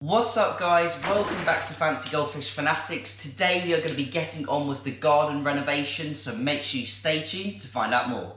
What's up guys, welcome back to Fancy Goldfish Fanatics. Today we are going to be getting on with the garden renovation, so make sure you stay tuned to find out more.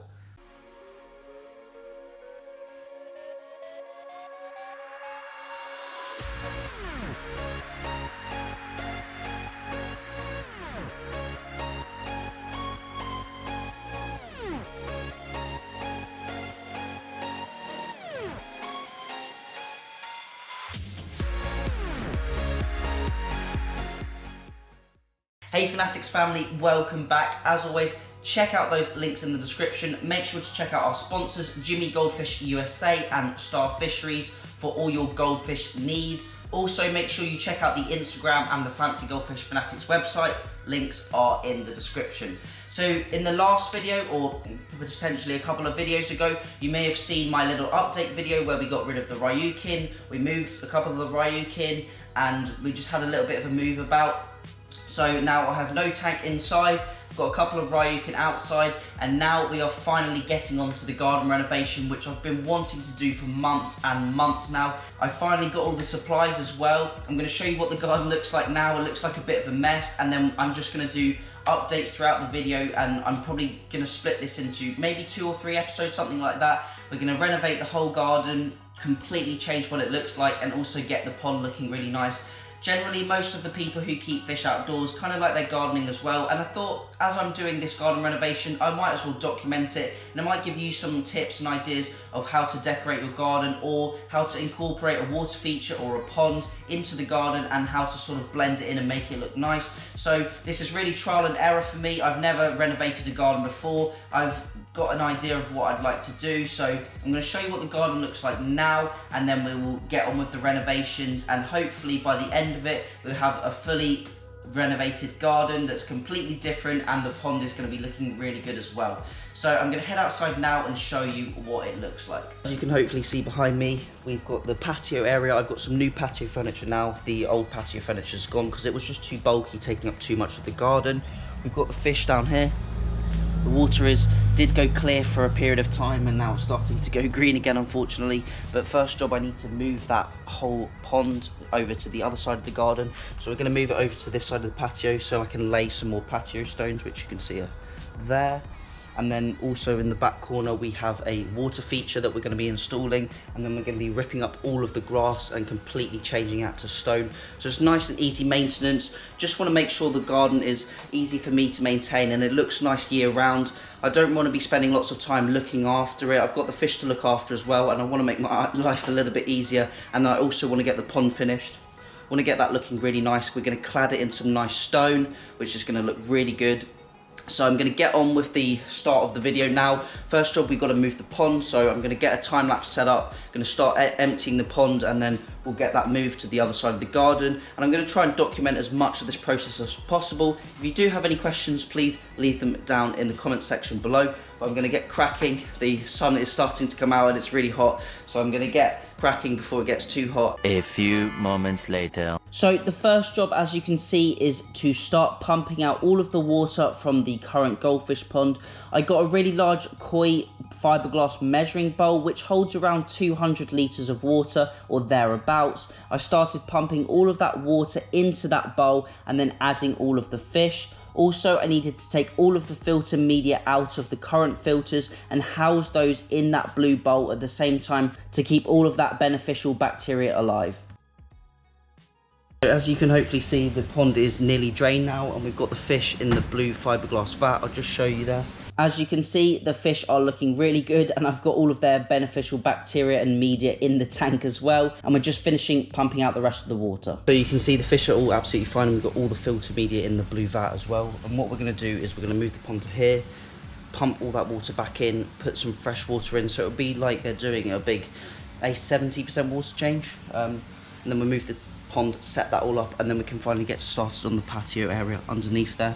Hey Fanatics family, welcome back. As always, check out those links in the description. Make sure to check out our sponsors, Jimmy Goldfish USA and Star Fisheries, for all your goldfish needs. Also, make sure you check out the Instagram and the Fancy Goldfish Fanatics website. Links are in the description. So in the last video, or potentially a couple of videos ago, you may have seen my little update video where we got rid of the Ryukin. We moved a couple of the Ryukin and we just had a little bit of a move about. So now I have no tank inside, I've got a couple of Ryukin outside, and now we are finally getting onto the garden renovation, which I've been wanting to do for months and months now. I finally got all the supplies as well. I'm going to show you what the garden looks like now. It looks like a bit of a mess, and then I'm just going to do updates throughout the video, and I'm probably going to split this into maybe 2 or 3 episodes, something like that. We're going to renovate the whole garden, completely change what it looks like, and also get the pond looking really nice. Generally, most of the people who keep fish outdoors kind of like their gardening as well, and I thought as I'm doing this garden renovation, I might as well document it, and I might give you some tips and ideas of how to decorate your garden, or how to incorporate a water feature or a pond into the garden, and how to sort of blend it in and make it look nice. So this is really trial and error for me. I've never renovated a garden before. I've got an idea of what I'd like to do, so I'm going to show you what the garden looks like now, and then we will get on with the renovations, and hopefully by the end of it we'll have a fully renovated garden that's completely different, and the pond is going to be looking really good as well. So I'm going to head outside now and show you what it looks like. As you can hopefully see behind me, we've got the patio area. I've got some new patio furniture now. The old patio furniture's gone because it was just too bulky, taking up too much of the garden. We've got the fish down here. The water did go clear for a period of time, and now it's starting to go green again, unfortunately. But first job, I need to move that whole pond over to the other side of the garden. So we're going to move it over to this side of the patio so I can lay some more patio stones, which you can see are there. And then also in the back corner we have a water feature that we're going to be installing, and then we're going to be ripping up all of the grass and completely changing out to stone. So it's nice and easy maintenance. Just want to make sure the garden is easy for me to maintain and it looks nice year round. I don't want to be spending lots of time looking after it. I've got the fish to look after as well, and I want to make my life a little bit easier, and I also want to get the pond finished. I want to get that looking really nice. We're going to clad it in some nice stone, which is going to look really good. So I'm going to get on with the start of the video now. First job, we've got to move the pond, so I'm going to get a time lapse set up. I'm going to start emptying the pond, and then we'll get that moved to the other side of the garden. And I'm going to try and document as much of this process as possible. If you do have any questions, please leave them down in the comment section below. But I'm going to get cracking. The sun is starting to come out and it's really hot, so I'm going to get cracking before it gets too hot. A few moments later. So the first job, as you can see, is to start pumping out all of the water from the current goldfish pond. I got a really large koi fiberglass measuring bowl which holds around 200 litres of water or thereabouts. I started pumping all of that water into that bowl and then adding all of the fish. Also, I needed to take all of the filter media out of the current filters and house those in that blue bowl at the same time to keep all of that beneficial bacteria alive. As you can hopefully see, the pond is nearly drained now, and we've got the fish in the blue fiberglass vat. I'll just show you there. As you can see, the fish are looking really good, and I've got all of their beneficial bacteria and media in the tank as well, and we're just finishing pumping out the rest of the water. So you can see the fish are all absolutely fine, and we've got all the filter media in the blue vat as well. And what we're going to do is we're going to move the pond to here, pump all that water back in, put some fresh water in, so it'll be like they're doing a 70% water change, and then we'll move the pond, set that all up, and then we can finally get started on the patio area underneath there.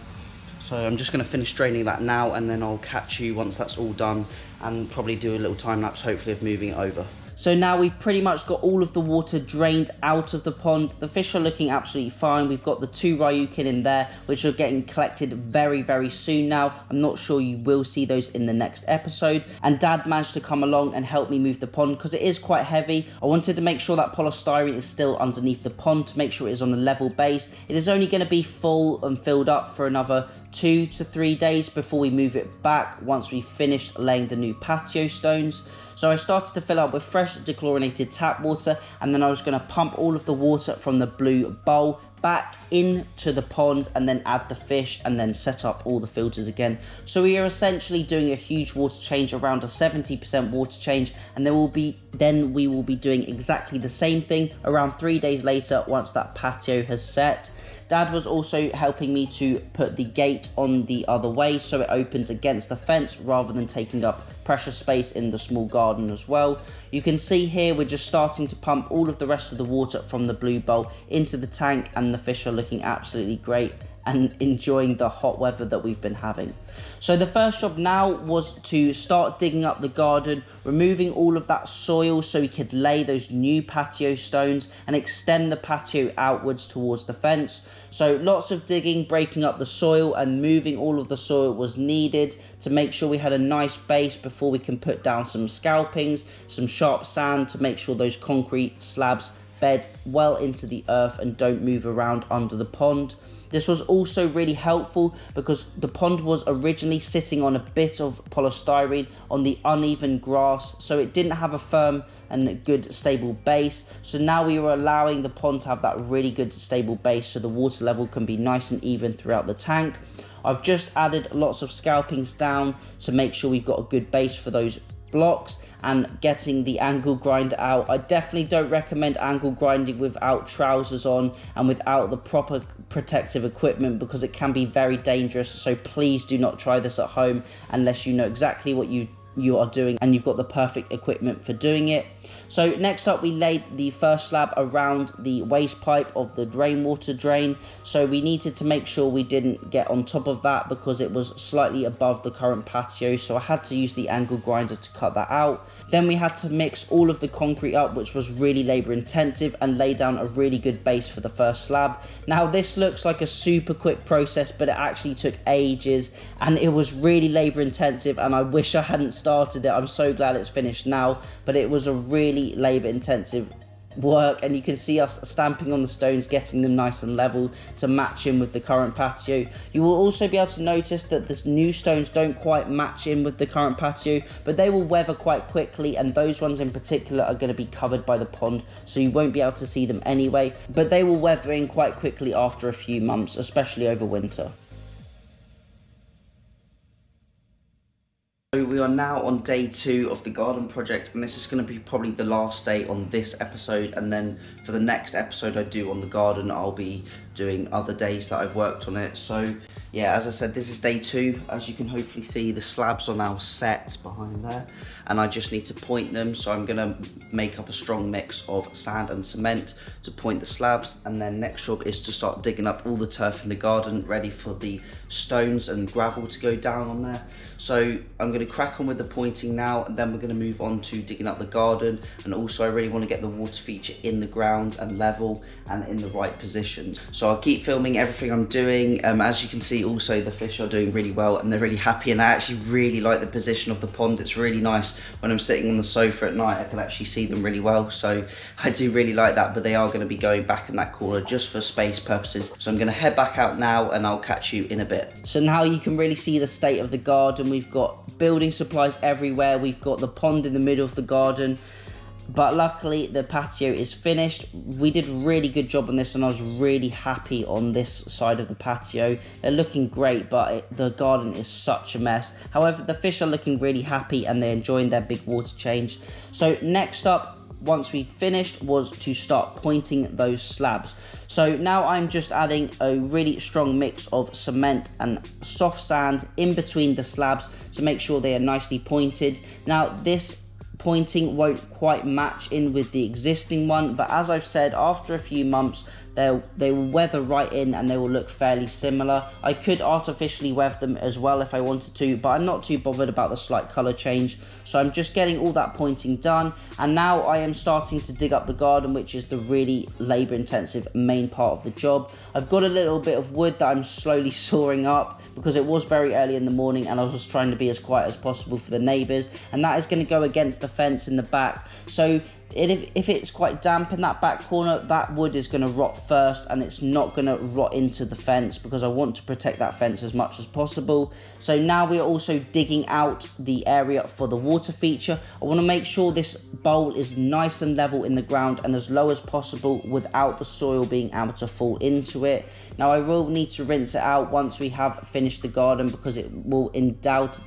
So I'm just going to finish draining that now, and then I'll catch you once that's all done, and probably do a little time lapse hopefully of moving it over. So now we've pretty much got all of the water drained out of the pond. The fish are looking absolutely fine. We've got the 2 Ryukin in there, which are getting collected very, very soon now. I'm not sure you will see those in the next episode. And Dad managed to come along and help me move the pond because it is quite heavy. I wanted to make sure that polystyrene is still underneath the pond to make sure it is on a level base. It is only going to be full and filled up for another 2 to 3 days before we move it back once we've finished laying the new patio stones. So I started to fill up with fresh dechlorinated tap water, and then I was going to pump all of the water from the blue bowl back into the pond and then add the fish and then set up all the filters again. So we are essentially doing a huge water change, around a 70% water change, and then we will be doing exactly the same thing around 3 days later once that patio has set. Dad was also helping me to put the gate on the other way so it opens against the fence rather than taking up precious space in the small garden as well. You can see here we're just starting to pump all of the rest of the water from the blue bowl into the tank, and the fish are looking absolutely great and enjoying the hot weather that we've been having. So the first job now was to start digging up the garden, removing all of that soil so we could lay those new patio stones and extend the patio outwards towards the fence. So lots of digging, breaking up the soil and moving all of the soil was needed to make sure we had a nice base before we can put down some scalpings, some sharp sand to make sure those concrete slabs bed well into the earth and don't move around under the pond. This was also really helpful because the pond was originally sitting on a bit of polystyrene on the uneven grass, so it didn't have a firm and good stable base. So now we were allowing the pond to have that really good stable base so the water level can be nice and even throughout the tank. I've just added lots of scalpings down to make sure we've got a good base for those blocks, and getting the angle grinder out. I definitely don't recommend angle grinding without trousers on and without the proper protective equipment because it can be very dangerous. So please do not try this at home unless you know exactly what you are doing and you've got the perfect equipment for doing it. So next up we laid the first slab around the waste pipe of the rainwater drain. So we needed to make sure we didn't get on top of that because it was slightly above the current patio, so I had to use the angle grinder to cut that out. Then we had to mix all of the concrete up, which was really labor intensive, and lay down a really good base for the first slab. Now this looks like a super quick process, but it actually took ages and it was really labor intensive, and I wish I hadn't started it. I'm so glad it's finished now, but it was a really labor intensive work, and you can see us stamping on the stones, getting them nice and level to match in with the current patio. You will also be able to notice that the new stones don't quite match in with the current patio, but they will weather quite quickly, and those ones in particular are going to be covered by the pond, so you won't be able to see them anyway, but they will weather in quite quickly after a few months, especially over winter. So we are now on day 2 of the garden project, and this is going to be probably the last day on this episode, and then for the next episode I do on the garden I'll be doing other days that I've worked on it. So yeah, as I said, this is day 2. As you can hopefully see, the slabs are now set behind there, and I just need to point them. So I'm going to make up a strong mix of sand and cement to point the slabs, and then next job is to start digging up all the turf in the garden ready for the stones and gravel to go down on there. So I'm going to crack on with the pointing now, and then we're going to move on to digging up the garden. And also I really want to get the water feature in the ground and level and in the right positions. So I'll keep filming everything I'm doing. As you can see, also the fish are doing really well and they're really happy, and I actually really like the position of the pond. It's really nice when I'm sitting on the sofa at night, I can actually see them really well, so I do really like that. But they are going to be going back in that corner just for space purposes. So I'm going to head back out now and I'll catch you in a bit. So now you can really see the state of the garden. We've got building supplies everywhere, we've got the pond in the middle of the garden, but luckily the patio is finished. We did a really good job on this, and I was really happy on this side of the patio. They're looking great, but the garden is such a mess. However, the fish are looking really happy and they're enjoying their big water change. So next up, once we finished, was to start pointing those slabs. So now I'm just adding a really strong mix of cement and soft sand in between the slabs to make sure they are nicely pointed. Now this pointing won't quite match in with the existing one, but as I've said, after a few months they will weather right in and they will look fairly similar. I could artificially weather them as well if I wanted to, but I'm not too bothered about the slight colour change. So I'm just getting all that pointing done, and now I am starting to dig up the garden, which is the really labour intensive main part of the job. I've got a little bit of wood that I'm slowly sawing up because it was very early in the morning and I was trying to be as quiet as possible for the neighbours, and that is going to go against the fence in the back. So if it's quite damp in that back corner, that wood is going to rot first and it's not going to rot into the fence because I want to protect that fence as much as possible. So now we're also digging out the area for the water feature. I want to make sure this bowl is nice and level in the ground and as low as possible without the soil being able to fall into it. Now I will need to rinse it out once we have finished the garden because it will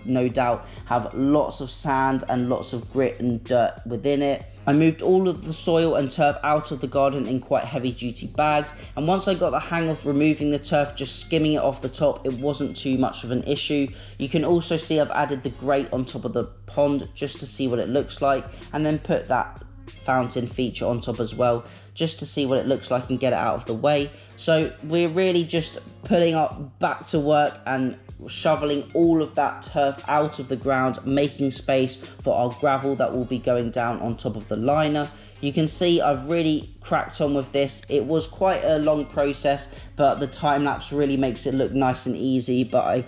no doubt have lots of sand and lots of grit and dirt within it. I moved all of the soil and turf out of the garden in quite heavy duty bags, and once I got the hang of removing the turf, just skimming it off the top, it wasn't too much of an issue. You can also see I've added the grate on top of the pond just to see what it looks like, and then put that fountain feature on top as well just to see what it looks like and get it out of the way. So we're really just putting up back to work and shoveling all of that turf out of the ground, making space for our gravel that will be going down on top of the liner. You can see I've really cracked on with this. It was quite a long process, but the time lapse really makes it look nice and easy, but I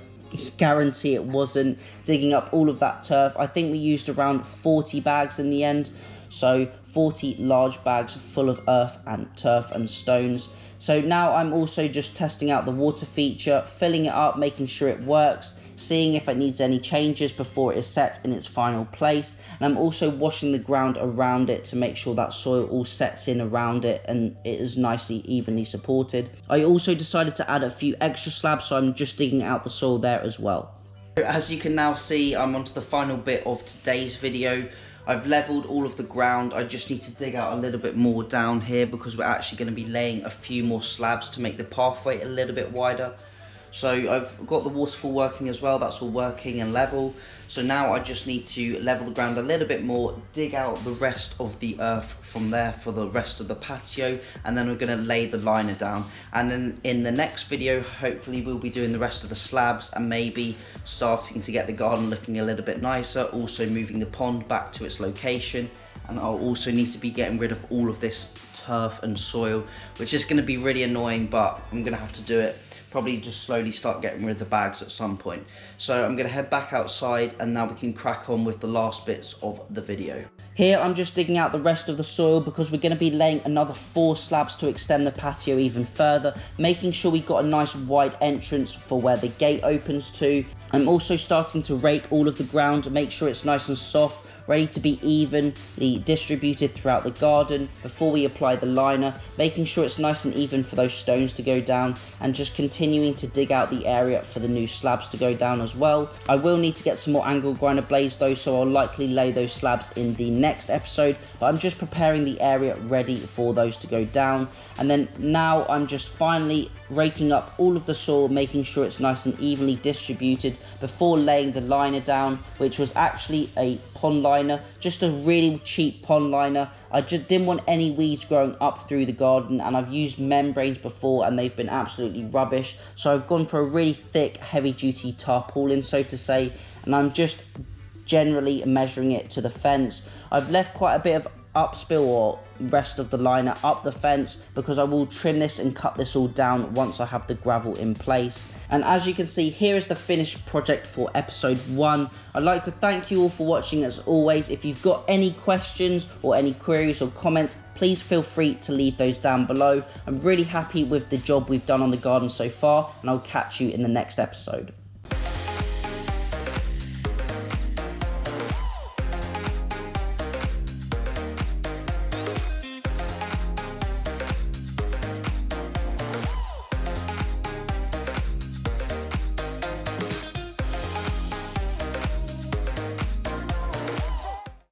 guarantee it wasn't. Digging up all of that turf, I think we used around 40 bags in the end, so 40 large bags full of earth and turf and stones. So now I'm also just testing out the water feature, filling it up, making sure it works, seeing if it needs any changes before it is set in its final place. And I'm also washing the ground around it to make sure that soil all sets in around it and it is nicely evenly supported. I also decided to add a few extra slabs, so I'm just digging out the soil there as well. As you can now see, I'm onto the final bit of today's video. I've leveled all of the ground. I just need to dig out a little bit more down here because we're actually going to be laying a few more slabs to make the pathway a little bit wider. So I've got the waterfall working as well, that's all working and level. So now I just need to level the ground a little bit more, dig out the rest of the earth from there for the rest of the patio, and then we're going to lay the liner down. And then in the next video, hopefully we'll be doing the rest of the slabs and maybe starting to get the garden looking a little bit nicer, also moving the pond back to its location. And I'll also need to be getting rid of all of this turf and soil, which is going to be really annoying, but I'm going to have to do it. Probably just slowly start getting rid of the bags at some point. So I'm going to head back outside and now we can crack on with the last bits of the video. Here I'm just digging out the rest of the soil because we're going to be laying another 4 slabs to extend the patio even further, making sure we've got a nice wide entrance for where the gate opens to. I'm also starting to rake all of the ground to make sure it's nice and soft, ready to be evenly distributed throughout the garden before we apply the liner, making sure it's nice and even for those stones to go down, and just continuing to dig out the area for the new slabs to go down as well. I will need to get some more angle grinder blades though, so I'll likely lay those slabs in the next episode, but I'm just preparing the area ready for those to go down. And then now I'm just finally raking up all of the soil, making sure it's nice and evenly distributed before laying the liner down, which was actually a pond liner, just a really cheap pond liner. I just didn't want any weeds growing up through the garden, and I've used membranes before and they've been absolutely rubbish, so I've gone for a really thick heavy duty tarpaulin, so to say, and I'm just generally measuring it to the fence. I've left quite a bit of upspill or rest of the liner up the fence because I will trim this and cut this all down once I have the gravel in place. And as you can see, here is the finished project for episode 1. I'd like to thank you all for watching as always. If you've got any questions or any queries or comments, please feel free to leave those down below. I'm really happy with the job we've done on the garden so far, and I'll catch you in the next episode.